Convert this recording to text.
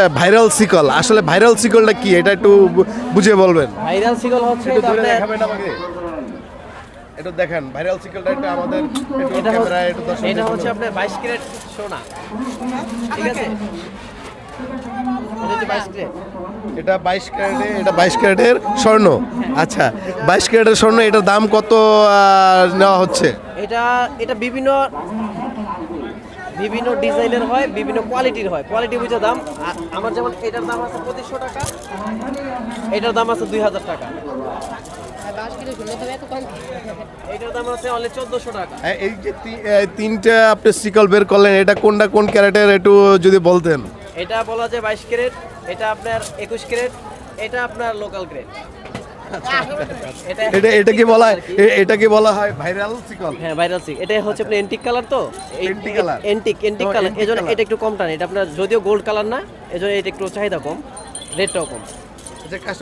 Viral সিকল, আসলে viral সিকলটা কি এটা একটু বুঝিয়ে বলবেন। ভাইরাল সিকল হচ্ছে একটু এটা ধরে আপনার- দেখাবেন আমাকে, এটা দেখেন ভাইরাল সিকলটা, এটা আমাদের একটু এটা হচ্ছে- ক্যামেরায় একটু দর্শকদের এটা হচ্ছে জন্য। আপনার 22 ক্যারেট সোনা, ঠিক আছে? এটা হচ্ছে 22 ক্যারেট। এটা 22 ক্যারেটে, এটা 22 ক্যারেটের স্বর্ণ। আচ্ছা, 22 ক্যারেটের স্বর্ণ, এটার দাম কত নেওয়া হচ্ছে? এটা এটা বিভিন্ন বিভিন্ন ডিজাইনের হয়, বিভিন্ন কোয়ালিটির হয়, কোয়ালিটি বুঝে দাম। আমার যেমন এটার দাম আছে 2500 টাকা, এটার দাম আছে 2000 টাকা, এটার দাম আছে অনলি 1400 টাকা। এই যে তিনটা আপনি সিকল বের করলেন, এটা কোনটা কোন ক্যারেটের একটু যদি বলতেন। এটা বলা যায় 22 ক্যারেট, এটা আপনার 21 ক্যারেট, এটা আপনার লোকাল গ্রেড। এটা কি বলা হয়, এটা কি বলা হয় ভাইরাল সিকল? হ্যাঁ, ভাইরাল সিক। এটা হচ্ছে আপনার এন্টিক কালার, তো Antique color? এন্টিক ও, কালার, antique এজন্য color। এটা একটু কম টানে। এটা আপনার যদিও গোল্ড কালার না, এজন্য এটা একটু চাহিদা কম, রেটটাও কম। আচ্ছা,